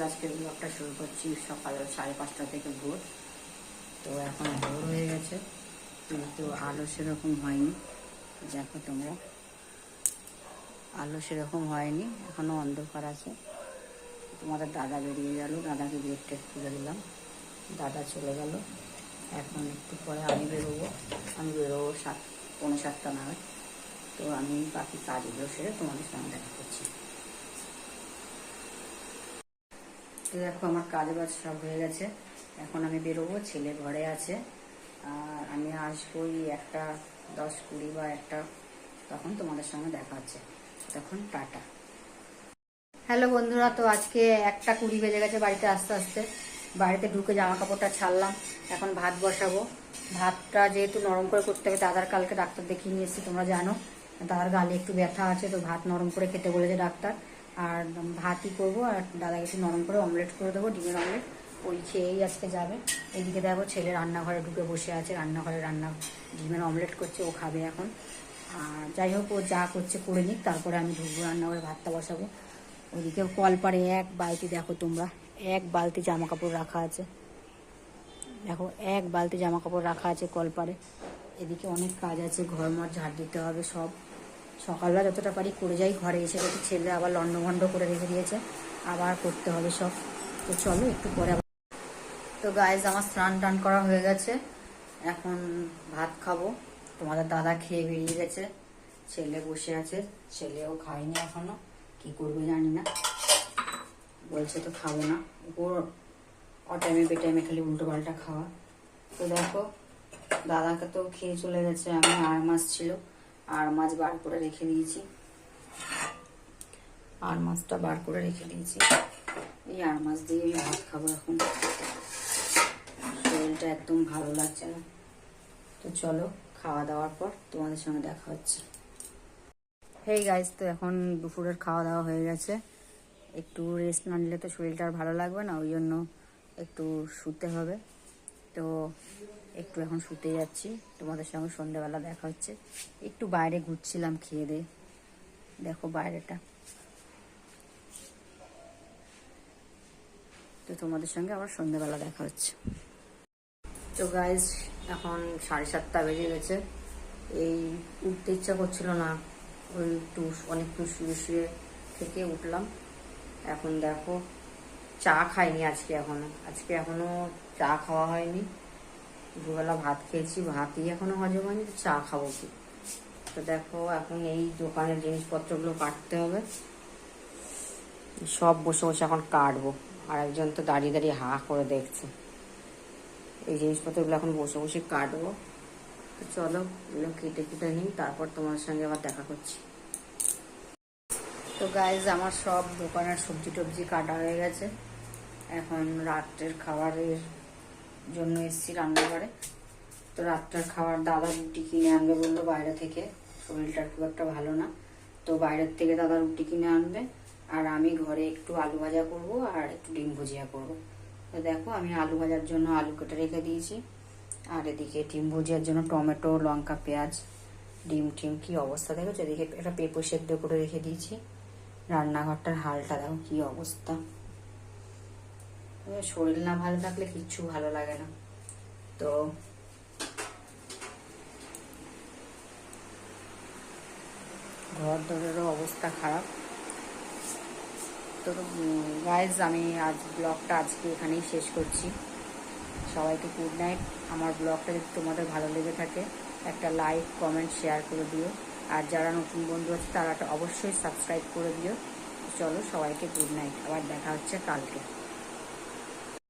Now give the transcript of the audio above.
আজকের ব্লগটা শুরু করছি সকাল 5:30 থেকে ভোর। তো এখন ভোর হয়ে গেছে কিন্তু আলো সেরকম হয়নি। দেখো তোমরা, আলো সেরকম হয়নি, এখনো অন্ধকার আছে। তোমাদের দাদা বেরিয়ে গেল, দাদাকে গেট টেট খুলে দিলাম, দাদা চলে গেল। এখন একটু পরে আমি বেরোবো, আমি বেরোবো 7:45 নাগাদ। তো আমি বাকি কাজগুলো সেরে তোমাদের সঙ্গে দেখা করছি। তো দেখো আমার কাজ বাজ সব হয়ে গেছে, এখন আমি বেরোবো, ছেলে ঘরে আছে। আর আমি আসবো 1:10-20 বা 1টা, তখন তোমাদের সঙ্গে দেখা হচ্ছে। তখন টাটা। হ্যালো বন্ধুরা, তো আজকে 1:20 বেজে গেছে বাড়িতে আসতে আসতে। বাড়িতে ঢুকে জামা কাপড়টা ছাড়লাম, এখন ভাত বসাবো। ভাতটা যেহেতু নরম করে করতে হবে, দাদার কালকে ডাক্তার দেখিয়ে নিয়ে এসেছি, তোমরা জানো দাদার গালে একটু ব্যথা আছে, তো ভাত নরম করে খেতে বলেছে ডাক্তার। আর ভাতই করবো, আর দাদাকে একটু নরম করে অমলেট করে দেবো, ডিমের অমলেট, ওই খেয়েই আজকে যাবে। এদিকে দেখো ছেলে রান্নাঘরে ঢুকে বসে আছে, রান্নাঘরে ডিমের অমলেট করছে, ও খাবে এখন। আর যাই হোক, ও যা করছে করে নিক, তারপরে আমি ঢুকবো রান্নাঘরে, ভাতটা বসাবো। ওদিকে কলপাড়ে এক বালতি, দেখো তোমরা, এক বালতি জামা কাপড় রাখা আছে। দেখো এক বালতি জামা কাপড় রাখা আছে কলপাড়ে। এদিকে অনেক কাজ আছে, ঘর মর ঝাড় দিতে হবে সব। সকালবেলা যতটা পারি করে যাই, ঘরে এসে দেখি ছেলে আবার লন্ডভন্ড করে রেখে দিয়েছে, আবার করতে হবে সব। তো চলো একটু পরে। তো গাইজ, আমার স্নান টান করা হয়ে গেছে, এখন ভাত খাবো। তোমাদের দাদা খেয়ে বেরিয়ে গেছে, ছেলে বসে আছে, ছেলেও খায়নি এখনো, কি করবে জানি না, বলছে তো খাবো না। ওর অটাইমে বেটাইমে খালি উল্টো পাল্টা খাওয়া। তো দেখো দাদাকে তো খেয়ে চলে গেছে, আমি আর মাছ ছিল, আর মাছ বার করে রেখে দিয়েছি, আর মাছটা বার করে রেখে দিয়েছি। এই আর মাছ দিয়ে আমি ভাত খাবো এখন, শরীরটা একদম ভালো লাগছে না। তো চলো, খাওয়া দাওয়ার পর তোমাদের সঙ্গে দেখা হচ্ছে। হেই গাইজ, তো এখন দুপুরের খাওয়া দাওয়া হয়ে গেছে। একটু রেস্ট না নিলে তো শরীরটা আর ভালো লাগবে না, ওই জন্য একটু শুতে হবে। তো একটু এখন শুতে যাচ্ছি, তোমাদের সঙ্গে সন্ধ্যেবেলা দেখা হচ্ছে। একটু বাইরে ঘুরছিলাম খেয়ে দিয়ে, দেখো বাইরেটা। তো তোমাদের সঙ্গে আবার সন্ধ্যেবেলা দেখা হচ্ছে। তো গাইজ, এখন 7:30 বেজে গেছে। এই উঠতে ইচ্ছা করছিল না, ওই একটু অনেকক্ষণ শুয়ে শুয়ে থেকে উঠলাম। এখন দেখো, চা খাইনি আজকে এখনো চা খাওয়া হয়নি। দুবেলা ভাত খেয়েছি, ভাতই এখনো হজম হয়নি, চা খাবো কি। তো দেখো এখন এই দোকানের জিনিসপত্রগুলো কাটতে হবে, সব বসে বসে এখন কাটবো। আর একজন তো দাঁড়িয়ে দাঁড়িয়ে হা করে দেখছে। এই জিনিসপত্রগুলো এখন বসে বসে কাটবো। তো চলো এগুলো কেটে কেটে নিই, তারপর তোমার সঙ্গে আবার দেখা করছি। তো গাইজ, আমার সব দোকানের সবজি টবজি কাটা হয়ে গেছে। এখন রাত্রের খাবারের জন্য এসেছি রান্নাঘরে। তো রাত্রের খাবার দাদা রুটি কিনে আনবে বললো বাইরে থেকে, শরীরটা খুব একটা ভালো না, তো বাইরের থেকে দাদা রুটি কিনে আনবে। আর আমি ঘরে একটু আলু ভাজা করব আর একটু ডিম ভুজিয়া করব। তো দেখো আমি আলু ভাজার জন্য আলু কেটে রেখে দিয়েছি, আর এদিকে ডিম ভুজিয়ার জন্য টমেটো, লঙ্কা, পেঁয়াজ, ডিম টিম কি অবস্থা দেখো। এদিকে একটা পেঁপে সেদ্ধ করে রেখে দিয়েছি। রান্নাঘরটার হালটা দেখো কি অবস্থা। শরীর না ভালো থাকলে কিচ্ছু ভালো লাগে না। তো ঘর দরেরও অবস্থা খারাপ। তো গাইজ, আমি আজ ব্লগটা আজকে এখানেই শেষ করছি। সবাইকে গুড নাইট। আমার ব্লগটা যদি তোমাদের ভালো লেগে থাকে, একটা লাইক, কমেন্ট, শেয়ার করে দিও। আর যারা নতুন বন্ধু আছে তারা অবশ্যই সাবস্ক্রাইব করে দিও। চলো সবাইকে গুড নাইট, আবার দেখা হচ্ছে কালকে।